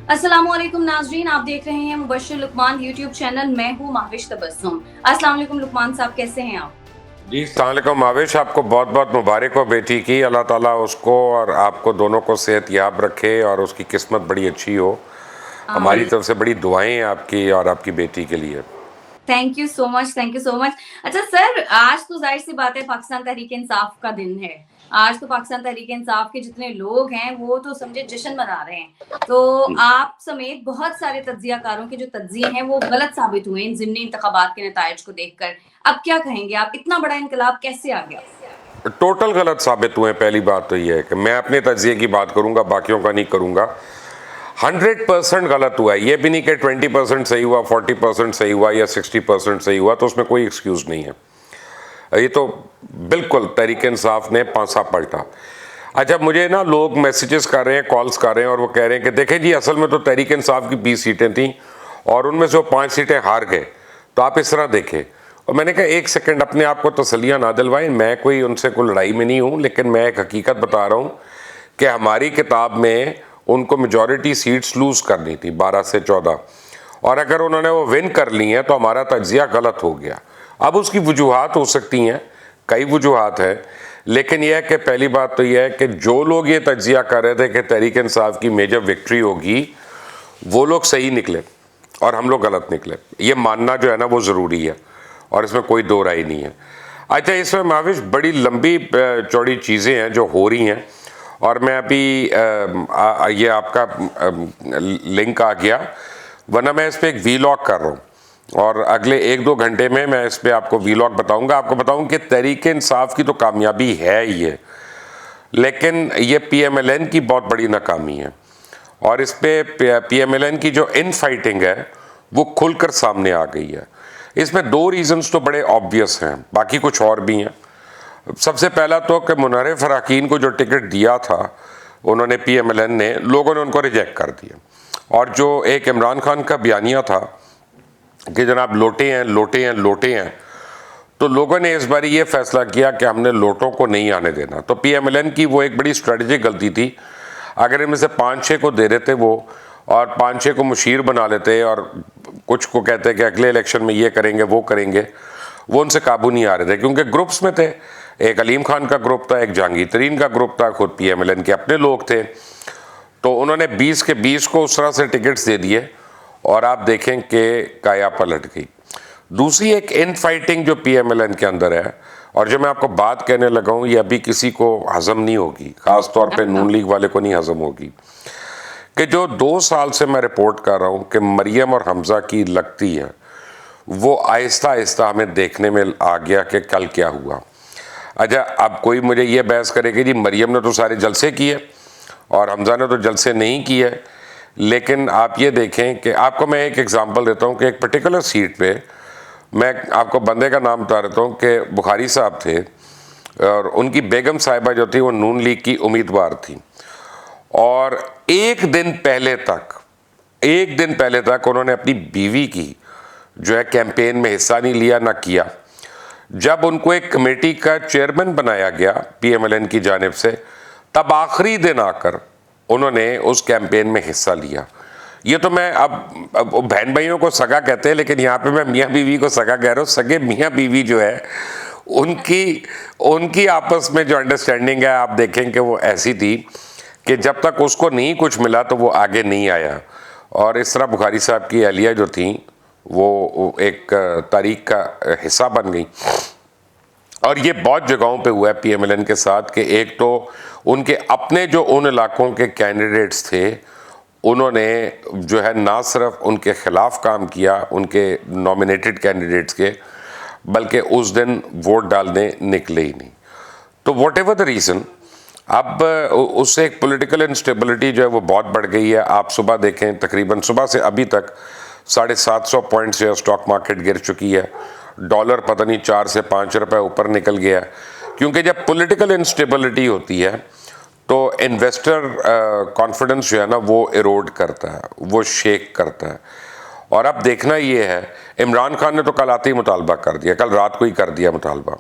अस्सलामुअलैकुम नाजरीन, आप देख रहे हैं मुबश्शिर लुकमान यूट्यूब चैनल। मैं हूँ महविश तबस्सुम। अस्सलाम वालेकुम लुकमान साहब, कैसे हैं आप? जी अस्सलाम वालेकुम माविश, आपको बहुत बहुत मुबारक हो बेटी की। अल्लाह ताला उसको और आपको दोनों को सेहत याब रखे और उसकी किस्मत बड़ी अच्छी हो। हमारी आमीन। तरफ से बड़ी दुआएं हैं आपकी और आपकी बेटी के लिए। Thank you so much, thank you so much. अच्छा सर, आज तो जाहिर सी बात है पाकिस्तान तहरीक इंसाफ का दिन है। आज तो पाकिस्तान तहरीक इंसाफ के जितने लोग हैं वो तो समझे जश्न मना रहे हैं। तो आप समेत बहुत सारे तज्जियाकारों के जो तज्जिये हैं वो गलत साबित हुए इन ज़िमनी इंतखाबात के नताइज को देखकर। अब क्या कहेंगे आप, इतना बड़ा इनकलाब कैसे आ गया? टोटल गलत साबित हुए। पहली बात तो ये है कि मैं अपने तजिए की बात करूंगा, बाकियों का नहीं करूंगा। 100% गलत हुआ है। ये भी नहीं कि 20% सही हुआ, 40% सही हुआ या 60% सही हुआ, तो उसमें कोई एक्सक्यूज नहीं है। ये तो बिल्कुल तहरीक इंसाफ ने पांसा पलटा। अच्छा, मुझे ना लोग मैसेजेस कर रहे हैं, कॉल्स कर रहे हैं और वो कह रहे हैं कि देखें जी, असल में तो तहरीक इंसाफ की 20 सीटें थीं और उनमें से वो 5 सीटें हार गए, तो आप इस तरह देखें। और मैंने कहा एक सेकंड, अपने आप को तसल्लियाँ ना दिलवाएं। मैं कोई उनसे कोई लड़ाई में नहीं हूँ, लेकिन मैं एक हकीकत बता रहा हूँ कि हमारी किताब में उनको मेजॉरिटी सीट्स लूज़ करनी थी, 12 से 14, और अगर उन्होंने वो विन कर ली हैं तो हमारा तज्जिया गलत हो गया। अब उसकी वजूहात हो सकती हैं, कई वजूहात हैं, लेकिन यह है कि पहली बात तो यह है कि जो लोग ये तज्जिया कर रहे थे कि तहरीक इंसाफ की मेजर विक्ट्री होगी, वो लोग सही निकले और हम लोग गलत निकले। ये मानना जो है ना वो ज़रूरी है और इसमें कोई दो राय नहीं है। अच्छा, इसमें माविश बड़ी लंबी चौड़ी चीज़ें हैं जो हो रही हैं और मैं अभी ये आपका लिंक आ गया, वरना मैं इस पर एक वीलॉग कर रहा हूँ और अगले 1-2 घंटे में मैं इस पर आपको वीलॉग बताऊंगा। आपको बताऊं कि तहरीक इंसाफ की तो कामयाबी है ही है, लेकिन ये पीएमएलएन की बहुत बड़ी नाकामी है और इस पे पीएमएलएन की जो इन फाइटिंग है वो खुलकर सामने आ गई है। इसमें 2 रीजंस तो बड़े ऑब्वियस हैं, बाकी कुछ और भी हैं। सबसे पहला तो कि मुनव्वर फराकीन को जो टिकट दिया था उन्होंने, पीएमएलएन ने, लोगों ने उनको रिजेक्ट कर दिया। और जो एक इमरान खान का बयानिया था कि जनाब लोटे हैं लोटे हैं लोटे हैं, तो लोगों ने इस बार ये फैसला किया कि हमने लोटों को नहीं आने देना। तो पीएमएलएन की वो एक बड़ी स्ट्रेटेजिक गलती थी। अगर इनमें से 5-6 को दे देते वो और 5-6 को मुशीर बना लेते और कुछ को कहते कि अगले इलेक्शन में ये करेंगे वो करेंगे, वो उनसे काबू नहीं आ रहे थे क्योंकि ग्रुप्स में थे। एक अलीम खान का ग्रुप था, एक जहांगीर तरीन का ग्रुप था, खुद पीएमएलएन के अपने लोग थे। तो उन्होंने 20 के 20 को उस तरह से टिकट्स दे दिए और आप देखें कि काया पलट गई। दूसरी एक इन फाइटिंग जो पीएमएलएन के अंदर है और जो मैं आपको बात कहने लगा हूँ, ये अभी किसी को हजम नहीं होगी, खास तौर पे नून लीग वाले को नहीं हजम होगी, कि जो 2 साल से मैं रिपोर्ट कर रहा हूँ कि मरियम और हमजा की लगती है, वो आहिस्ता आहिस्ता हमें देखने में आ गया कि कल क्या हुआ। अच्छा, अब कोई मुझे ये बहस करे कि जी मरियम ने तो सारे जलसे किए और हमजा ने तो जलसे नहीं किए, लेकिन आप ये देखें कि आपको मैं एक एग्जांपल देता हूँ कि एक पर्टिकुलर सीट पे, मैं आपको बंदे का नाम बता देता हूँ कि बुखारी साहब थे और उनकी बेगम साहिबा जो थी वो नून लीग की उम्मीदवार थी और एक दिन पहले तक उन्होंने अपनी बीवी की जो है कैंपेन में हिस्सा नहीं लिया ना किया। जब उनको एक कमेटी का चेयरमैन बनाया गया पीएमएलएन की जानिब से, तब आखिरी दिन आकर उन्होंने उस कैंपेन में हिस्सा लिया। ये तो मैं अब बहन भाइयों को सगा कहते हैं, लेकिन यहाँ पे मैं मियाँ बीवी को सगा कह रहा हूँ। सगे मियाँ बीवी जो है उनकी आपस में जो अंडरस्टैंडिंग है, आप देखें कि वो ऐसी थी कि जब तक उसको नहीं कुछ मिला तो वो आगे नहीं आया। और इस तरह बुखारी साहब की अहलिया जो थी वो एक तारीख का हिस्सा बन गई। और ये बहुत जगहों पे हुआ है पीएमएलएन के साथ कि एक तो उनके अपने जो उन इलाकों के कैंडिडेट्स थे, उन्होंने जो है ना सिर्फ उनके खिलाफ काम किया, उनके नॉमिनेटेड कैंडिडेट्स के, बल्कि उस दिन वोट डालने निकले ही नहीं। तो वॉट एवर द रीज़न, अब उससे एक पॉलिटिकल इंस्टेबिलिटी जो है वो बहुत बढ़ गई है। आप सुबह देखें, तकरीबन सुबह से अभी तक 750 पॉइंट से स्टॉक मार्केट गिर चुकी है। डॉलर पता नहीं 4 से 5 रुपए ऊपर निकल गया, क्योंकि जब पॉलिटिकल इंस्टेबिलिटी होती है तो इन्वेस्टर कॉन्फिडेंस जो है ना वो इरोड करता है, वो शेक करता है। और अब देखना ये है, इमरान खान ने तो कल आते ही मुतालबा कर दिया, कल रात को ही कर दिया मुतालबा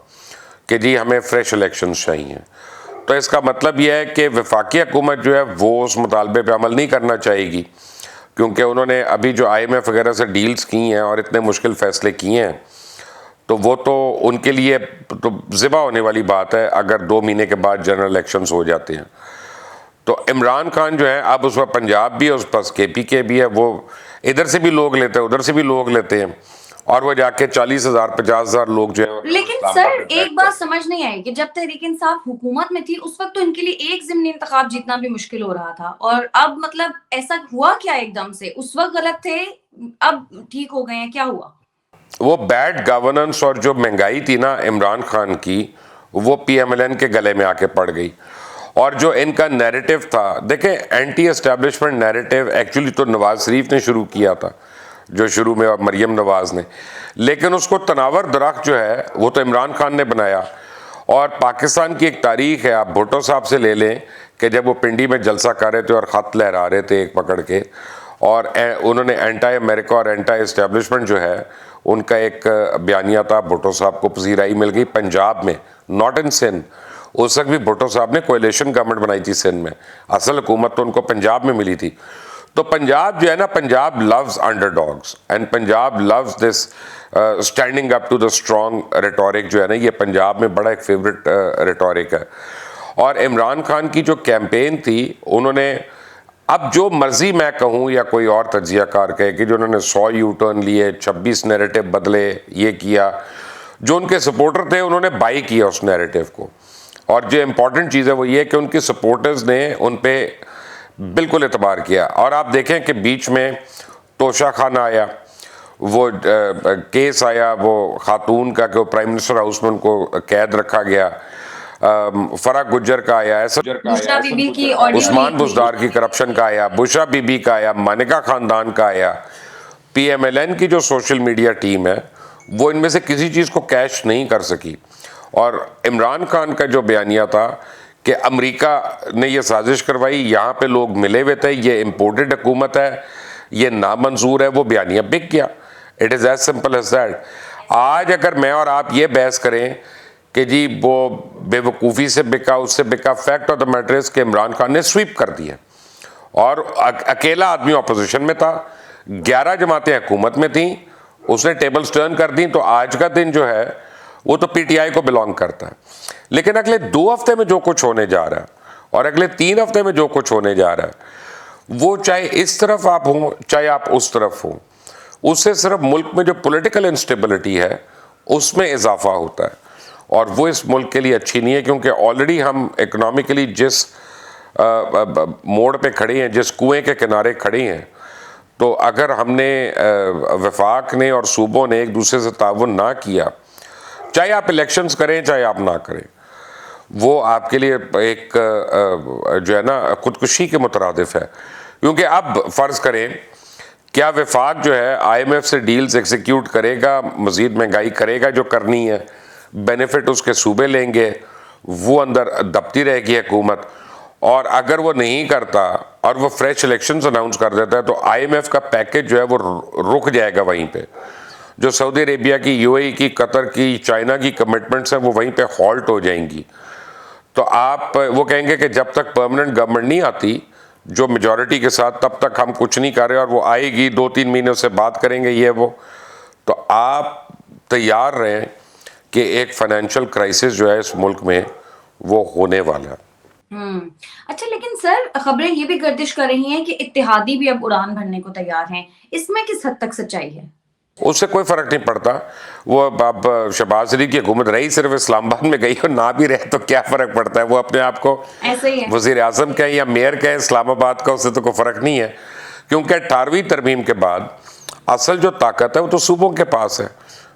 कि जी हमें फ्रेश इलेक्शन चाहिए। तो इसका मतलब यह है कि वफाकी हुकूमत जो है वो उस मुतालबे पे अमल नहीं करना चाहेगी। क्योंकि उन्होंने अभी जो IMF वगैरह से डील्स की हैं और इतने मुश्किल फैसले किए हैं, तो वो तो उनके लिए तो ज़िबा होने वाली बात है अगर 2 महीने के बाद जनरल इलेक्शंस हो जाते हैं। तो इमरान खान जो है, अब उसमें पंजाब भी है, उस पास KPK भी है, वो इधर से भी लोग लेते हैं, उधर से भी लोग लेते हैं, और वो जाके 40,000 50,000 लोग जो है। लेकिन सर एक बात समझ नहीं आई कि जब तहरीक इंसाफ हुकूमत में थी उस वक्त तो इनके लिए एक ज़िमनी इंतखाब जीतना भी मुश्किल हो रहा था, और अब मतलब ऐसा हुआ क्या एकदम से? उस वक्त गलत थे, अब ठीक हो गए हैं, क्या हुआ? वो बैड गवर्नेंस और जो महंगाई थी ना इमरान खान की, वो PMLN के गले में आके पड़ गई। और जो इनका नैरेटिव था, देखें, एंटी एस्टैब्लिशमेंट नैरेटिव एक्चुअली तो नवाज शरीफ ने शुरू किया था, जो शुरू में, और मरियम नवाज ने, लेकिन उसको तनावर दरख्त जो है वो तो इमरान खान ने बनाया। और पाकिस्तान की एक तारीख है, आप भुट्टो साहब से ले लें कि जब वो पिंडी में जलसा कर रहे थे और ख़त लहरा रहे थे एक पकड़ के, और उन्होंने एंटी अमेरिका और एंटी एस्टैब्लिशमेंट जो है उनका एक बयानिया था, भुट्टो साहब को पजीराई मिल गई पंजाब में, नॉट इन सिंध। उस वक्त भी भुट्टो साहब ने कोएलिशन गवर्नमेंट बनाई थी सिंध में, असल हुकूमत तो उनको पंजाब में मिली थी। तो पंजाब जो है ना, Punjab loves underdogs and Punjab loves this standing up to the strong rhetoric जो है ना, ये पंजाब में बड़ा एक फेवरेट रिटोरिक है। और इमरान खान की जो कैंपेन थी, उन्होंने, अब जो मर्जी मैं कहूँ या कोई और तज्जियाकार कहे कि जो उन्होंने 100 यू टर्न लिए, 26 नैरेटिव बदले, ये किया, जो उनके सपोर्टर थे उन्होंने बाई किया उस नैरेटिव को। और जो इम्पॉर्टेंट चीज़ है वो ये कि उनके सपोर्टर्स ने उन पे बिल्कुल एतबार किया। और आप देखें कि बीच में तोशा खाना आया, वो केस आया वो खातून का कि वो प्राइम मिनिस्टर हाउस में उनको कैद रखा गया, फरा गुज्जर का आया, ऐसा बुशरा बीबी की ऑडियो उस्मान लीक बुजदार की करप्शन का आया, बुशरा बीबी का आया, मानिका खानदान का आया। PMLN की जो सोशल मीडिया टीम है वो इनमें से किसी चीज़ को कैश नहीं कर सकी। और इमरान खान का जो बयानिया था कि अमेरिका ने ये साजिश करवाई, यहाँ पे लोग मिले हुए थे, ये इम्पोर्टेड हुकूमत है, ये नामंजूर है, वो बयानिया बिक गया। It is as simple as that. आज अगर मैं और आप ये बहस करें कि जी वो बेवकूफ़ी से बिका, उससे बिका, fact of the matter is कि इमरान खान ने स्वीप कर दिया और अकेला आदमी अपोजिशन में था, 11 जमातें हुकूमत में थी, उसने टेबल्स टर्न कर दी। तो आज का दिन जो है वो तो PTI को बिलोंग करता है। लेकिन अगले 2 हफ्ते में जो कुछ होने जा रहा है और अगले 3 हफ्ते में जो कुछ होने जा रहा है, वो चाहे इस तरफ आप हों चाहे आप उस तरफ हों, उससे सिर्फ मुल्क में जो पॉलिटिकल इंस्टेबिलिटी है उसमें इजाफा होता है। और वो इस मुल्क के लिए अच्छी नहीं है, क्योंकि ऑलरेडी हम इकोनॉमिकली जिस मोड़ पे खड़े हैं, जिस कुएं के किनारे खड़े हैं, तो अगर हमने वफाक ने और सूबों ने एक दूसरे से ताउन ना किया, चाहे आप इलेक्शंस करें चाहे आप ना करें, वो आपके लिए एक जो है ना खुदकुशी के मुतरादिफ है। क्योंकि अब फ़र्ज़ करें, क्या वफाक जो है IMF से डील्स एग्जीक्यूट करेगा, मज़ीद महंगाई करेगा जो करनी है, बेनिफिट उसके सूबे लेंगे, वो अंदर दबती रहेगी हुकूमत। और अगर वो नहीं करता और वो फ्रेश इलेक्शंस अनाउंस कर देता है, तो IMF का पैकेज जो है वो रुक जाएगा वहीं पे। जो सऊदी अरेबिया की, UAE की, कतर की, चाइना की कमिटमेंट्स हैं वो वहीं पे हॉल्ट हो जाएंगी। तो आप वो कहेंगे कि जब तक परमानेंट गवर्नमेंट नहीं आती जो मेजॉरिटी के साथ, तब तक हम कुछ नहीं कर रहे, और वो आएगी 2-3 महीने से बात करेंगे ये वो। तो आप तैयार रहें कि एक फाइनेंशियल क्राइसिस जो है इस मुल्क में वो होने वाला है। अच्छा, लेकिन सर खबरें ये भी गर्दिश कर रही हैं कि इत्तेहादी भी अब उड़ान भरने को तैयार हैं, इसमें किस हद तक सच्चाई है? उससे कोई फर्क नहीं पड़ता। वो अब शहबाज शरीफ की हुकूमत रही सिर्फ इस्लामाबाद में गई और ना भी रहे तो क्या फ़र्क पड़ता है, वो अपने आप को ऐसे ही है। वज़ीर आज़म कहें या मेयर कहें इस्लामाबाद का, उससे तो कोई फ़र्क नहीं है। क्योंकि 18वीं तरमीम के बाद असल जो ताकत है वो तो सूबों के पास है,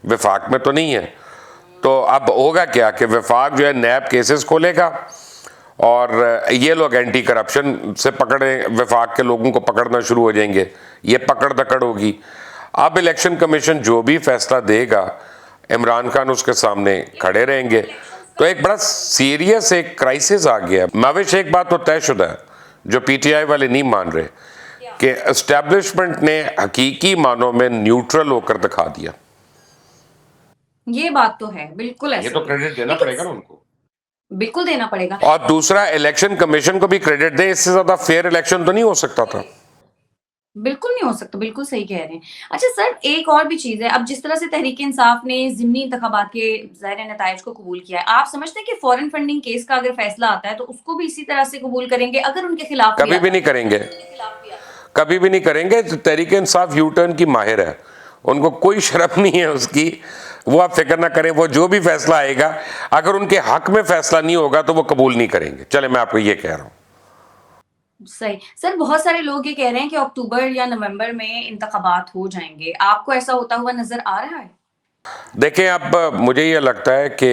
वफाक में तो नहीं है। तो अब होगा क्या कि वफाक जो है नैब केसेस खोलेगा और ये लोग एंटी करप्शन से पकड़े, वफाक के लोगों को पकड़ना शुरू हो जाएंगे, ये पकड़ दकड़ होगी। अब इलेक्शन कमीशन जो भी फैसला देगा, इमरान खान उसके सामने खड़े रहेंगे। तो एक बड़ा सीरियस एक क्राइसिस आ गया। माविश, एक बात तो तयशुदा है जो PTI वाले नहीं मान रहे, कि एस्टैब्लिशमेंट ने हकीकी मानों में न्यूट्रल होकर दिखा दिया। ये बात तो है, बिल्कुल ऐसे। ये तो क्रेडिट देना पड़ेगा ना उनको, बिल्कुल देना पड़ेगा। और दूसरा इलेक्शन कमीशन को भी क्रेडिट दें, इससे ज्यादा फेयर इलेक्शन तो नहीं हो सकता था। बिल्कुल नहीं हो सकता, बिल्कुल सही कह रहे हैं। अच्छा सर, एक और भी चीज़ है, अब जिस तरह से तहरीक-ए-इंसाफ ने ज़िमनी इंतखाबात के ज़ाहिर नताइज को कबूल किया है, आप समझते हैं कि फॉरेन फंडिंग केस का अगर फैसला आता है, तो उसको भी इसी तरह से कबूल करेंगे अगर उनके खिलाफ भी कभी भी आता नहीं है? करेंगे, कभी भी नहीं करेंगे। तहरीक इंसाफ यू टर्न की माहिर है, उनको कोई शर्म नहीं है उसकी। वो आप फिक्र ना करें, वो जो भी फैसला आएगा, अगर उनके हक में फैसला नहीं होगा तो वो कबूल नहीं करेंगे। चले, मैं आपको ये कह रहा हूं। सही। सर, बहुत सारे लोग ये कह रहे हैं कि अक्टूबर या नवंबर में इंतखाबात हो जाएँगे। आपको ऐसा होता हुआ नज़र आ रहा है? देखें, अब मुझे ये लगता है कि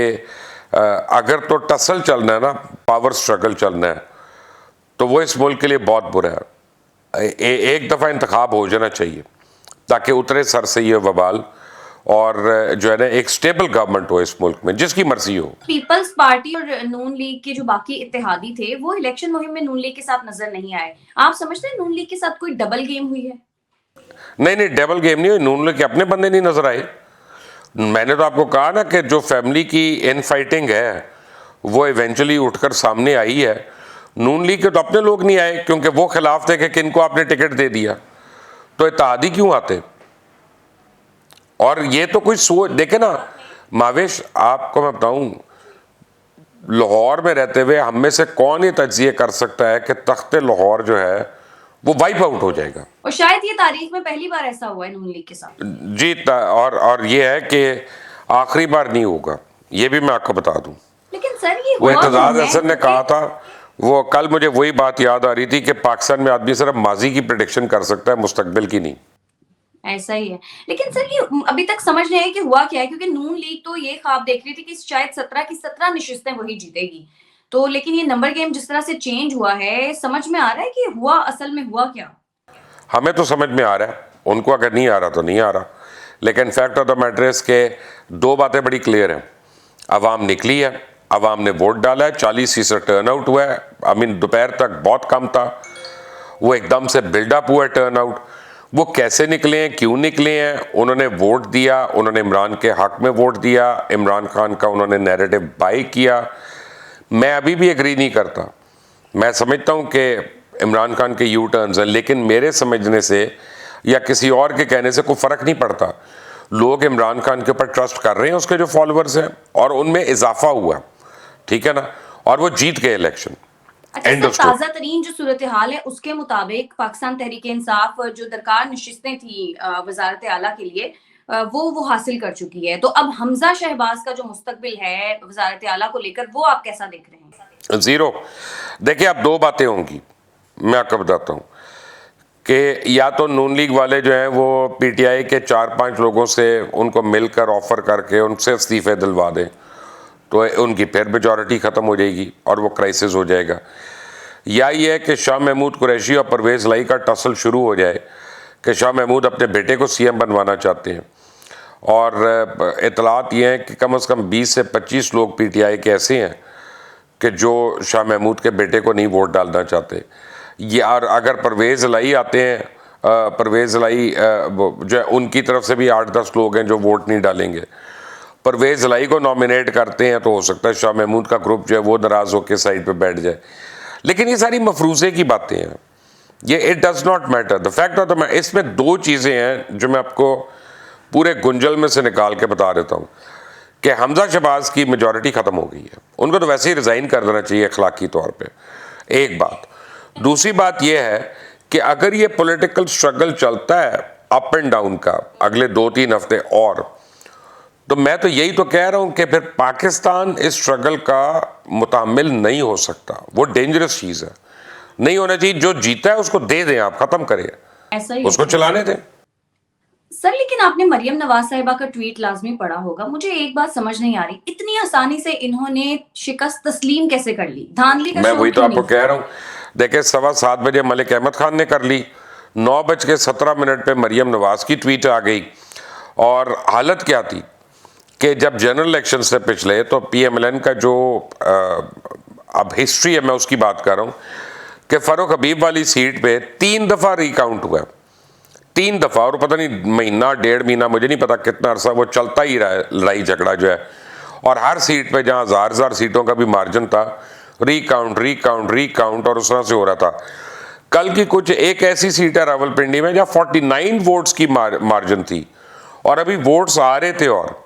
अगर तो टसल चलना है ना, पावर स्ट्रगल चलना है, तो वो इस मुल्क के लिए बहुत बुरा है। एक दफ़ा इंतखाब हो जाना चाहिए ताकि उतरे सर से ये वबाल, और जो है ना, एक स्टेबल गवर्नमेंट हो इस मुल्क में, जिसकी मर्जी हो। पीपल्स पार्टी और नून लीग के जो बाकी इत्तेहादी थे, वो इलेक्शन मुहिम में नून लीग के साथ नज़र नहीं आए। आप समझते हैं नून लीग के साथ कोई डबल गेम हुई है? नहीं नहीं, डबल गेम नहीं हुई। नून लीग के अपने बंदे नहीं नजर आए। मैंने तो आपको कहा ना कि जो फैमिली की इन फाइटिंग है वो इवेंचुअली उठकर सामने आई है। नून लीग के तो अपने लोग नहीं आए, क्योंकि वो खिलाफ थे कि किनको आपने टिकट दे दिया, तो इत्तेहादी क्यों आते? और ये तो कोई सोच देखे ना, मावेश, आपको मैं बताऊं, लाहौर में रहते हुए हम में से कौन ये तज्जिए कर सकता है कि तख्ते लाहौर जो है वो वाइप आउट हो जाएगा? और शायद ये तारीख में पहली बार ऐसा हुआ है नून लीग के साथ। जी, और ये है कि आखिरी बार नहीं होगा, ये भी मैं आपको बता दूं। लेकिन सर ये वो हुआ जो एतजाज है हसन ने कहा था, वो कल मुझे वही बात याद आ रही थी कि पाकिस्तान में आदमी सिर्फ माजी की प्रेडिक्शन कर सकता है, मुस्तकबिल की नहीं। ऐसा ही है। लेकिन सर ये अभी तक समझ नहीं आया कि हुआ क्या है, क्योंकि नून लीग तो ये ख्वाब देख रही थी कि शायद 17 की 17 नशिस्तें वही जीतेगी। तो लेकिन ये नंबर गेम जिस तरह से चेंज हुआ है, समझ में आ रहा है कि हुआ असल में हुआ क्या? हमें तो समझ में आ रहा है, उनको अगर नहीं आ रहा तो नहीं आ रहा। लेकिन fact of the matter is के दो बातें बड़ी क्लियर हैं। अवाम निकली है, अवाम ने वोट डाला है, 40% टर्न आउट हुआ है। आई मीन दोपहर तक बहुत कम था, वो एकदम से बिल्डअप हुआ है टर्न आउट। वो कैसे निकले हैं, क्यों निकले हैं? उन्होंने वोट दिया, उन्होंने इमरान के हक में वोट दिया, इमरान खान का उन्होंने नैरेटिव बाई किया। मैं अभी भी एग्री नहीं करता। मैं समझता हूं कि इमरान खान के यू टर्न्स हैं, लेकिन मेरे समझने से या किसी और के कहने से कोई फ़र्क नहीं पड़ता। लोग इमरान खान के ऊपर ट्रस्ट कर रहे हैं, उसके जो फॉलोअर्स हैं, और उनमें इजाफा हुआ, ठीक है ना, और वो जीत गए इलेक्शन। अच्छा एंड सर, ऑफ स्टोरी। ताज़ा तरीन जो सूरत हाल है उसके मुताबिक पाकिस्तान तहरीक-ए-इंसाफ जो दरकार नशिस्तें थी वज़ारत आला के लिए, वो हासिल कर चुकी है। तो अब हमज़ा शहबाज का जो मुस्तकबिल है वज़ारत आला को लेकर, वो आप कैसा देख रहे हैं? ज़ीरो। देखिए, अब दो बातें होंगी, मैं आपको बताता हूँ कि या तो नून लीग वाले जो हैं वो पीटीआई के 4-5 लोगों से उनको मिलकर ऑफर करके उनसे इस्तीफे दिलवा दें, तो उनकी फिर मेजॉरिटी ख़त्म हो जाएगी और वो क्राइसिस हो जाएगा। या ये है कि शाह महमूद कुरैशी और परवेज़ लाई का टसल शुरू हो जाए कि शाह महमूद अपने बेटे को सीएम बनवाना चाहते हैं, और इतलात ये हैं कि कम से कम 20 से 25 लोग पीटीआई के ऐसे हैं कि जो शाह महमूद के बेटे को नहीं वोट डालना चाहते। यार अगर परवेज़ लाई आते हैं, परवेज़ लाई जो है, उनकी तरफ से भी 8-10 लोग हैं जो वोट नहीं डालेंगे। परवेज़ लाई को नॉमिनेट करते हैं तो हो सकता है शाह महमूद का ग्रुप जो है वो नाराज़ होकर साइड पे बैठ जाए। लेकिन ये सारी मफरूज़े की बातें हैं, ये it does not matter. The fact of the matter, इसमें दो चीज़ें हैं जो मैं आपको पूरे गुंजल में से निकाल के बता देता हूँ कि हमजा शहबाज की मेजॉरिटी ख़त्म हो गई है, उनको तो वैसे ही रिज़ाइन कर देना चाहिए अखलाकी तौर पे, एक बात। दूसरी बात यह है कि अगर ये पॉलिटिकल स्ट्रगल चलता है अप एंड डाउन का अगले 2-3 हफ्ते और, तो मैं तो यही तो कह रहा हूं कि फिर पाकिस्तान इस स्ट्रगल का मुतामिल नहीं हो सकता। वो डेंजरस चीज़ है, नहीं होना चाहिए। जो जीता है उसको दे दें, आप ख़त्म करें, ऐसा ही उसको है। चलाने दें। सर, लेकिन आपने मरियम नवाज साहिबा का ट्वीट लाजमी पढ़ा होगा। मुझे एक बात समझ नहीं आ रही, इतनी आसानी से इन्होंने शिकस्त तस्लीम कैसे कर ली? धांधली का मैं शुरू वही तो क्यों आपको नहीं कह किया? रहा हूँ। देखिए, 7:15 बजे मलिक अहमद खान ने कर ली, 9:17 पे मरियम नवाज की ट्वीट आ गई। और हालत क्या थी कि जब जनरल इलेक्शन से पिछले, तो पीएमएलएन का जो अब हिस्ट्री है मैं उसकी बात कर रहा हूँ कि फारूक हबीब वाली सीट पे 3 दफ़ा रिकाउंट हुआ, 3 दफ़ा, और पता नहीं महीना 1.5 महीना, मुझे नहीं पता कितना अरसा वो चलता ही रहा है, लड़ाई झगड़ा जो है। और हर सीट पे जहाँ 1000 सीटों का भी मार्जिन था, रिकाउंट रिकाउंट रिकाउंट, और उस तरह से हो रहा था। कल की कुछ एक ऐसी सीट है रावलपिंडी में जहां 49 वोट्स की मार्जिन थी और अभी वोट्स आ रहे थे और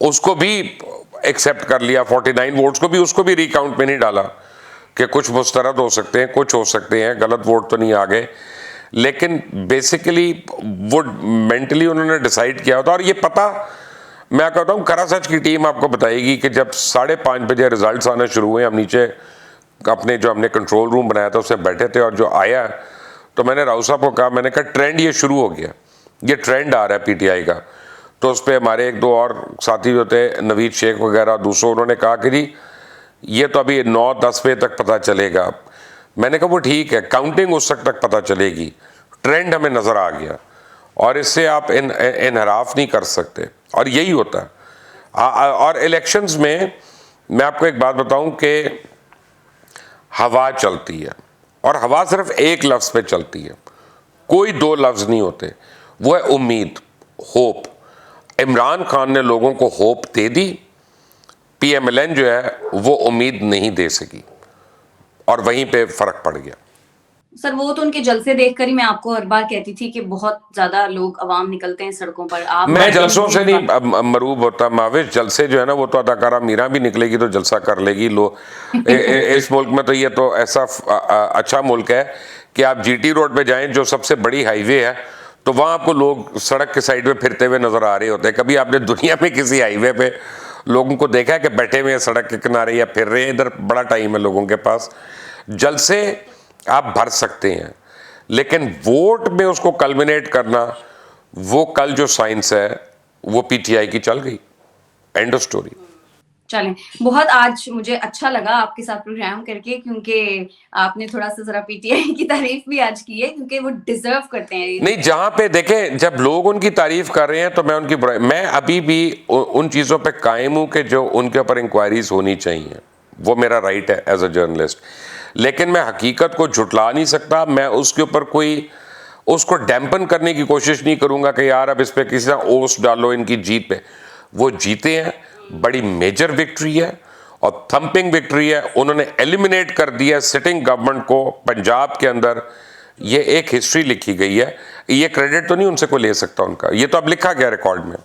उसको भी एक्सेप्ट कर लिया, 49 वोट्स को भी, उसको भी रिकाउंट में नहीं डाला कि कुछ मुस्तरद हो सकते हैं, कुछ हो सकते हैं, गलत वोट तो नहीं आ गए। लेकिन बेसिकली वो मेंटली उन्होंने डिसाइड किया होता। और ये पता, मैं कहता हूँ करा सच की टीम आपको बताएगी कि जब 5:30 बजे रिजल्ट्स आना शुरू हुए, हम नीचे अपने जो हमने कंट्रोल रूम बनाया था उसमें बैठे थे और जो आया तो मैंने राव साहब को कहा, मैंने कहा ट्रेंड ये शुरू हो गया, ये ट्रेंड आ रहा है पीटीआई का। तो उस पर हमारे एक दो और साथी जो थे, नवीद शेख वगैरह दूसरों, उन्होंने कहा कि जी ये तो अभी 9-10 बजे तक पता चलेगा। मैंने कहा वो ठीक है, काउंटिंग उस वक्त तक पता चलेगी, ट्रेंड हमें नज़र आ गया और इससे आप इनहराफ नहीं कर सकते। और यही होता है। और इलेक्शंस में मैं आपको एक बात बताऊं कि हवा चलती है और हवा सिर्फ एक लफ्ज़ पे चलती है, कोई दो लफ्ज़ नहीं होते, वो है उम्मीद, होप। इमरान खान ने लोगों को होप दे दी, पीएमएलएन जो है वो उम्मीद नहीं दे सकी और वहीं पे फर्क पड़ गया। सर वो तो उनके जलसे देखकर ही मैं आपको हर बार कहती थी कि बहुत ज्यादा लोग अवाम निकलते हैं सड़कों पर। आप मैं जलसों से नहीं मरूब होता माविश, जलसे जो है ना वो तो अदाकारा मीरा भी निकलेगी तो जलसा कर लेगी। इस मुल्क में तो ये तो ऐसा अच्छा मुल्क है कि आप जीटी रोड पे जाएं जो सबसे बड़ी हाईवे है तो वहाँ आपको लोग सड़क के साइड में फिरते हुए नजर आ रहे होते हैं। कभी आपने दुनिया में किसी हाईवे पे लोगों को देखा है कि बैठे हुए हैं सड़क के किनारे या फिर रहे हैं? इधर बड़ा टाइम है लोगों के पास। जलसे आप भर सकते हैं लेकिन वोट में उसको कल्मिनेट करना, वो कल जो साइंस है वो पीटीआई की चल गई, एंड ऑफ स्टोरी। चलें, बहुत आज मुझे अच्छा लगा आपके साथ प्रोग्राम करके, क्योंकि आपने थोड़ा सा जरा पीटीआई की तारीफ भी आज की है, क्योंकि वो डिजर्व करते हैं। नहीं, जहां पे देखें जब लोग उनकी तारीफ कर रहे हैं तो मैं उनकी बुराई, मैं अभी भी उन चीजों पे कायम हूं कि जो उनके ऊपर इंक्वायरीज होनी चाहिए, वो मेरा राइट है एज अ जर्नलिस्ट। लेकिन मैं हकीकत को झुटला नहीं सकता, मैं उसके ऊपर कोई उसको डैम्पन करने की कोशिश नहीं करूंगा कि यार अब इस पे किसी ना ओस डालो इनकी जीत पे। वो जीते हैं, बड़ी मेजर विक्ट्री है और थंपिंग विक्ट्री है। उन्होंने एलिमिनेट कर दिया सिटिंग गवर्नमेंट को पंजाब के अंदर। ये एक हिस्ट्री लिखी गई है, ये क्रेडिट तो नहीं उनसे कोई ले सकता उनका, ये तो अब लिखा गया रिकॉर्ड में।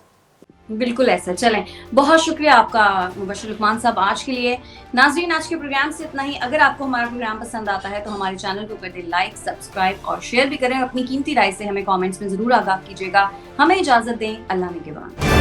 बिल्कुल ऐसा। चलें, बहुत शुक्रिया आपका मुबश्शिर लुकमान साहब आज के लिए। नाज़रीन, आज के प्रोग्राम से इतना ही। अगर आपको हमारा प्रोग्राम पसंद आता है तो हमारे चैनल को कर दें लाइक, सब्सक्राइब और शेयर भी करें। अपनी कीमती राय से हमें कमेंट्स में जरूर आगाह कीजिएगा। हमें इजाजत दें, अल्लाह निगहबान।